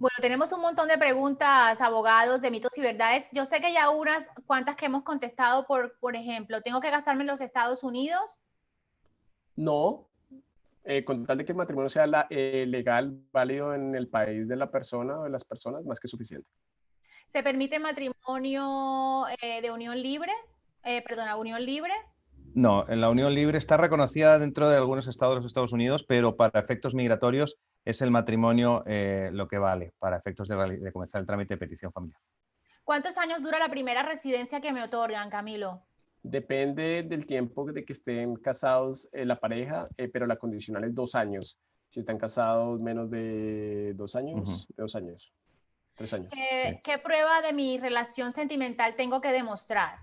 Bueno, tenemos un montón de preguntas, abogados, de mitos y verdades. Yo sé que ya unas cuantas que hemos contestado, por ejemplo, ¿tengo que casarme en los Estados Unidos? No, con tal de que el matrimonio sea legal, válido en el país de la persona o de las personas, más que suficiente. ¿Se permite matrimonio de unión libre? Perdona, unión libre. No, en la unión libre está reconocida dentro de algunos estados de los Estados Unidos, pero para efectos migratorios es el matrimonio lo que vale para efectos de comenzar el trámite de petición familiar. ¿Cuántos años dura la primera residencia que me otorgan, Camilo? Depende del tiempo de que estén casados la pareja, pero la condicional es 2 años. Si están casados menos de 2 años, 2 años, 3 años. Sí. ¿Qué prueba de mi relación sentimental tengo que demostrar?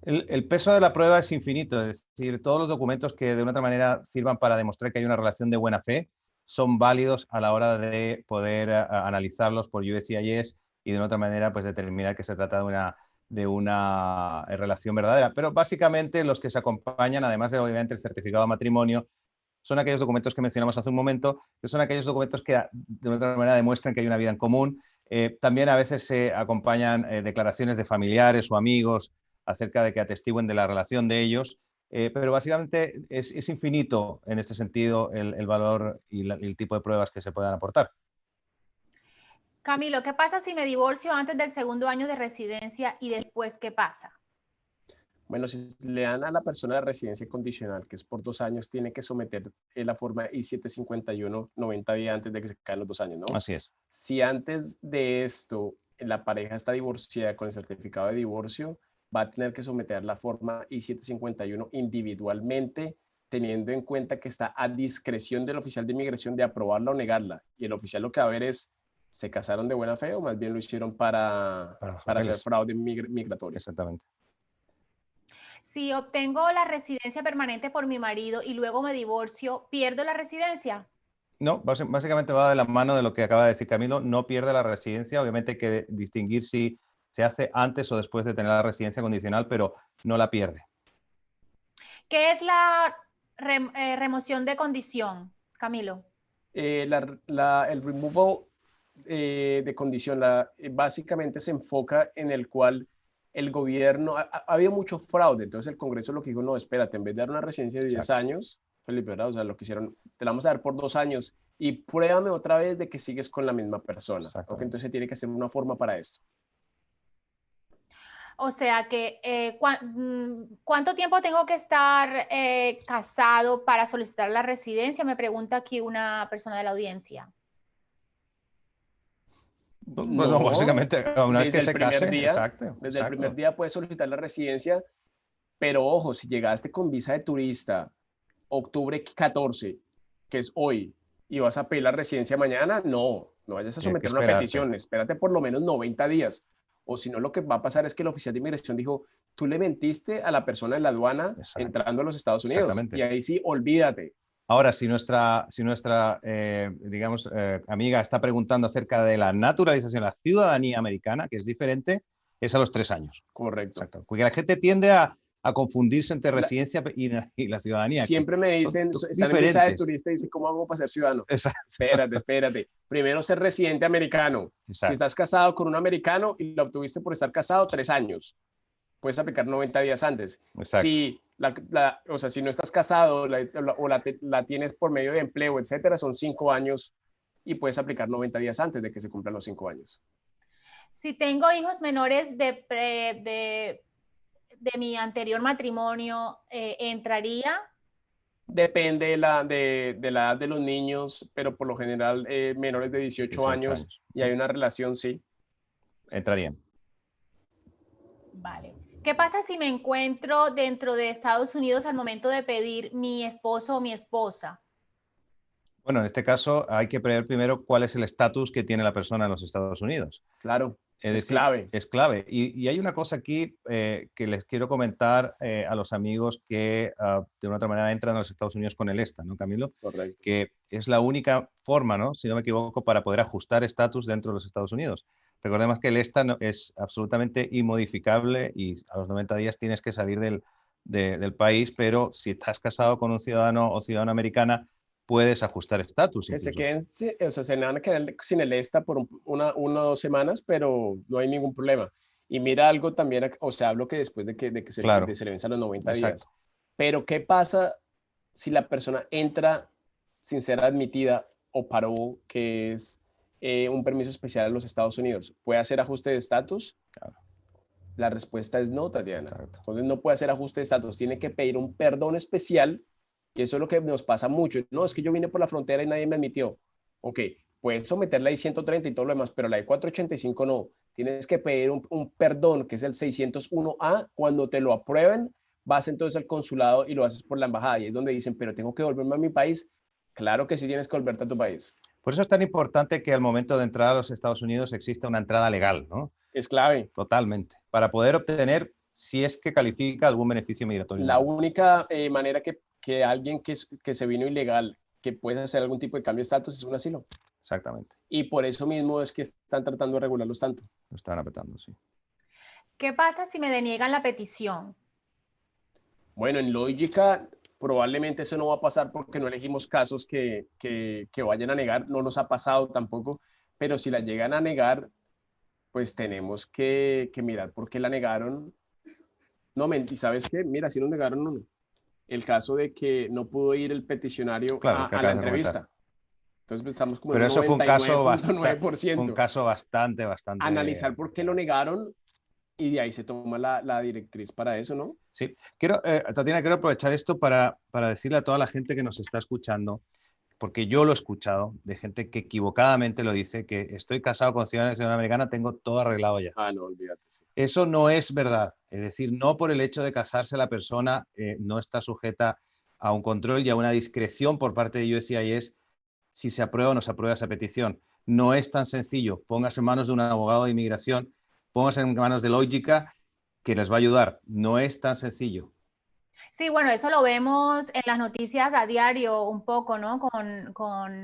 El peso de la prueba es infinito, es decir, todos los documentos que de una otra manera sirvan para demostrar que hay una relación de buena fe son válidos a la hora de poder analizarlos por USCIS y de una otra manera pues determinar que se trata de una relación verdadera. Pero básicamente los que se acompañan, además de obviamente el certificado de matrimonio, son aquellos documentos que mencionamos hace un momento, que son aquellos documentos que de una otra manera demuestran que hay una vida en común. También a veces se acompañan declaraciones de familiares o amigos acerca de que atestiguen de la relación de ellos, pero básicamente es infinito en este sentido el valor y el tipo de pruebas que se puedan aportar. Camilo, ¿qué pasa si me divorcio antes del segundo año de residencia y después qué pasa? Bueno, si le dan a la persona la residencia condicional, que es por 2 años, tiene que someter la forma I-751 90 días antes de que se caen los 2 años, ¿no? Así es. Si antes de esto la pareja está divorciada con el certificado de divorcio, va a tener que someter la forma I-751 individualmente, teniendo en cuenta que está a discreción del oficial de inmigración de aprobarla o negarla. Y el oficial lo que va a ver es, ¿se casaron de buena fe o más bien lo hicieron para hacer fraude migratorio? Exactamente. Si obtengo la residencia permanente por mi marido y luego me divorcio, ¿pierdo la residencia? No, básicamente va de la mano de lo que acaba de decir Camilo, no pierde la residencia, obviamente hay que distinguir si se hace antes o después de tener la residencia condicional, pero no la pierde. ¿Qué es la remoción de condición, Camilo? El removal de condición básicamente se enfoca en el cual el gobierno, ha habido mucho fraude, entonces el Congreso lo que dijo, no, espérate, en vez de dar una residencia de 10 años, Felipe, ¿verdad? O sea, lo que hicieron, te la vamos a dar por 2 años y pruébame otra vez de que sigues con la misma persona. ¿Okay? Entonces se tiene que hacer una forma para esto. O sea que, ¿cuánto tiempo tengo que estar casado para solicitar la residencia? Me pregunta aquí una persona de la audiencia. No, básicamente, una vez que se case, desde el primer día puedes solicitar la residencia, pero ojo, si llegaste con visa de turista, octubre 14, que es hoy, y vas a pedir la residencia mañana, no vayas a someter una petición, espérate por lo menos 90 días. O si no, lo que va a pasar es que el oficial de inmigración dijo, tú le mentiste a la persona en la aduana entrando a los Estados Unidos. Y ahí sí, olvídate. Ahora, si nuestra digamos, amiga está preguntando acerca de la naturalización, la ciudadanía americana, que es diferente, es a los 3 años. Correcto. Exacto. Porque la gente tiende a confundirse entre residencia y la ciudadanía. Siempre me dicen, están en visa de turista y dicen, ¿cómo hago para ser ciudadano? Exacto. Espérate. Primero ser residente americano. Exacto. Si estás casado con un americano y lo obtuviste por estar casado 3 años, puedes aplicar 90 días antes. Exacto. Si, o sea, si no estás casado o la tienes por medio de empleo, etcétera, son 5 años y puedes aplicar 90 días antes de que se cumplan los 5 años. Si tengo hijos menores de mi anterior matrimonio, ¿entraría? Depende de la edad de los niños, pero por lo general menores de 18 años y hay una relación, sí. Entrarían. Vale. ¿Qué pasa si me encuentro dentro de Estados Unidos al momento de pedir mi esposo o mi esposa? Bueno, en este caso hay que prever primero cuál es el estatus que tiene la persona en los Estados Unidos. Claro, es clave. Es clave. Y hay una cosa aquí que les quiero comentar a los amigos que de una otra manera entran a los Estados Unidos con el ESTA, ¿no, Camilo? Correcto. Que es la única forma, ¿no? Si no me equivoco, para poder ajustar estatus dentro de los Estados Unidos. Recordemos que el ESTA es absolutamente inmodificable y a los 90 días tienes que salir del país, pero si estás casado con un ciudadano o ciudadana americana, puedes ajustar estatus. Que se incluso. queden, o sea, se van a quedar sin el ESTA por una o 2 semanas, pero no hay ningún problema. Y mira algo también, o sea, hablo que después de que Claro, se le venzan los 90 exacto. días. Pero ¿qué pasa si la persona entra sin ser admitida o parole, que es un permiso especial a los Estados Unidos? ¿Puede hacer ajuste de estatus? Claro. La respuesta es no, Tatiana. Exacto. Entonces no puede hacer ajuste de estatus, tiene que pedir un perdón especial y eso es lo que nos pasa mucho. No, es que yo vine por la frontera y nadie me admitió. Ok, puedes someter la I-130 y todo lo demás, pero la I-485 no. Tienes que pedir un perdón, que es el 601A. Cuando te lo aprueben, vas entonces al consulado y lo haces por la embajada. Y es donde dicen, pero tengo que volverme a mi país. Claro que sí tienes que volverte a tu país. Por eso es tan importante que al momento de entrar a los Estados Unidos exista una entrada legal, ¿no? Es clave. Totalmente. Para poder obtener, si es que califica, algún beneficio migratorio. La única manera que alguien que se vino ilegal, que puede hacer algún tipo de cambio de estatus, es un asilo. Exactamente. Y por eso mismo es que están tratando de regularlos tanto. Lo están apretando, sí. ¿Qué pasa si me deniegan la petición? Bueno, en lógica, probablemente eso no va a pasar porque no elegimos casos que vayan a negar. No nos ha pasado tampoco, pero si la llegan a negar, pues tenemos que mirar por qué la negaron. No, ¿y sabes qué? Mira, si nos negaron uno. El caso de que no pudo ir el peticionario Claro, que a la acabas de comentar. entrevista. Entonces pues, estamos como Pero en eso fue un caso bastante. Analizar por qué lo negaron y de ahí se toma la directriz para eso, ¿no? Sí. Tatiana, quiero aprovechar esto para decirle a toda la gente que nos está escuchando, porque yo lo he escuchado, de gente que equivocadamente lo dice, que estoy casado con ciudadana americana, tengo todo arreglado ya. Ah, no, olvídate. Sí. Eso no es verdad. Es decir, no por el hecho de casarse la persona no está sujeta a un control y a una discreción por parte de USCIS si se aprueba o no se aprueba esa petición. No es tan sencillo. Póngase en manos de un abogado de inmigración, póngase en manos de lógica que les va a ayudar. No es tan sencillo. Sí, bueno, eso lo vemos en las noticias a diario un poco, ¿no? Con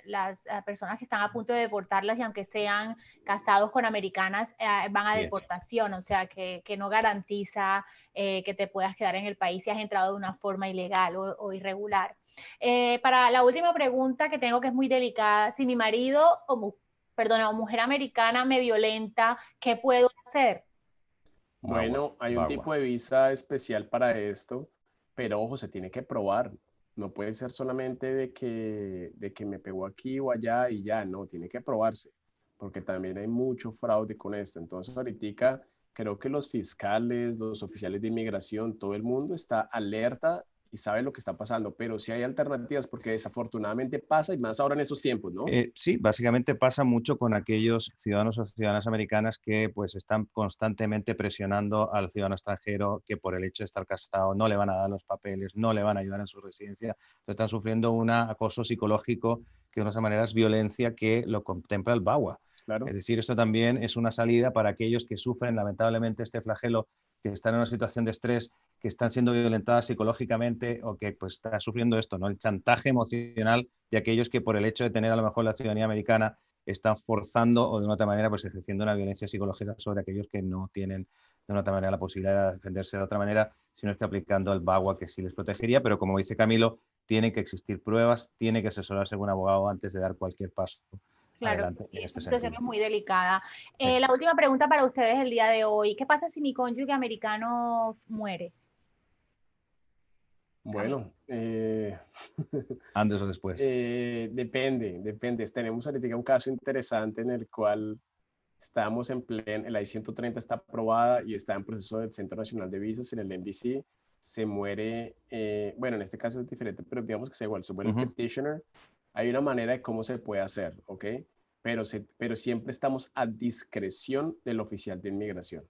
las personas que están a punto de deportarlas y aunque sean casados con americanas, van a deportación, o sea, que no garantiza que te puedas quedar en el país si has entrado de una forma ilegal o irregular. Para la última pregunta que tengo, que es muy delicada, si mi marido o mujer americana me violenta, ¿qué puedo hacer? Bueno, hay un tipo de visa especial para esto, pero ojo, se tiene que probar. No puede ser solamente de que me pegó aquí o allá y ya, no, tiene que probarse, porque también hay mucho fraude con esto. Entonces, ahorita creo que los fiscales, los oficiales de inmigración, todo el mundo está alerta y sabe lo que está pasando, pero sí hay alternativas porque desafortunadamente pasa y más ahora en estos tiempos, ¿no? Sí, básicamente pasa mucho con aquellos ciudadanos o ciudadanas americanas que pues están constantemente presionando al ciudadano extranjero que por el hecho de estar casado no le van a dar los papeles, no le van a ayudar en su residencia, están sufriendo un acoso psicológico que de otra manera es violencia que lo contempla el VAWA. Claro. Es decir, esto también es una salida para aquellos que sufren lamentablemente este flagelo, que están en una situación de estrés, que están siendo violentadas psicológicamente o que pues están sufriendo esto, ¿no? El chantaje emocional de aquellos que por el hecho de tener a lo mejor la ciudadanía americana están forzando o de una otra manera pues ejerciendo una violencia psicológica sobre aquellos que no tienen de una otra manera la posibilidad de defenderse de otra manera, sino es que aplicando el VAWA que sí les protegería, pero como dice Camilo, tienen que existir pruebas, tiene que asesorarse con un abogado antes de dar cualquier paso. Claro, adelante en este situación sentido. es muy delicada. La última pregunta para ustedes el día de hoy. ¿Qué pasa si mi cónyuge americano muere? Bueno, antes o después. Depende. Tenemos ahorita un caso interesante en el cual estamos el I-130 está aprobada y está en proceso del Centro Nacional de Visas en el NBC. Se muere, bueno, en este caso es diferente, pero digamos que sea igual, se muere el petitioner. Hay una manera de cómo se puede hacer, ¿ok? Pero siempre estamos a discreción del oficial de inmigración.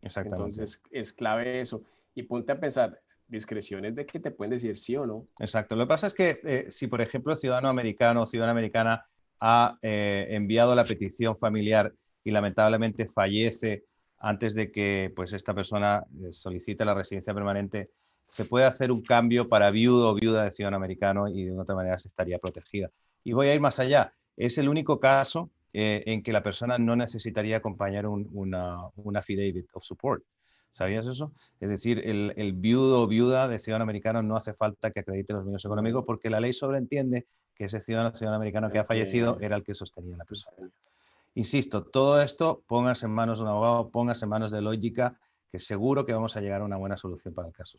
Exactamente. Entonces, es clave eso. Y ponte a pensar, discreciones de que te pueden decir sí o no. Exacto. Lo que pasa es que si, por ejemplo, ciudadano americano o ciudadana americana ha enviado la petición familiar y lamentablemente fallece antes de que pues, esta persona solicite la residencia permanente, se puede hacer un cambio para viudo o viuda de ciudadano americano y de otra manera se estaría protegida. Y voy a ir más allá. Es el único caso en que la persona no necesitaría acompañar un affidavit of support. ¿Sabías eso? Es decir, el viudo o viuda de ciudadano americano no hace falta que acredite los medios económicos porque la ley sobreentiende que ese ciudadano americano que ha fallecido era el que sostenía la persona. Insisto, todo esto póngase en manos de un abogado, póngase en manos de Lógica, que seguro que vamos a llegar a una buena solución para el caso.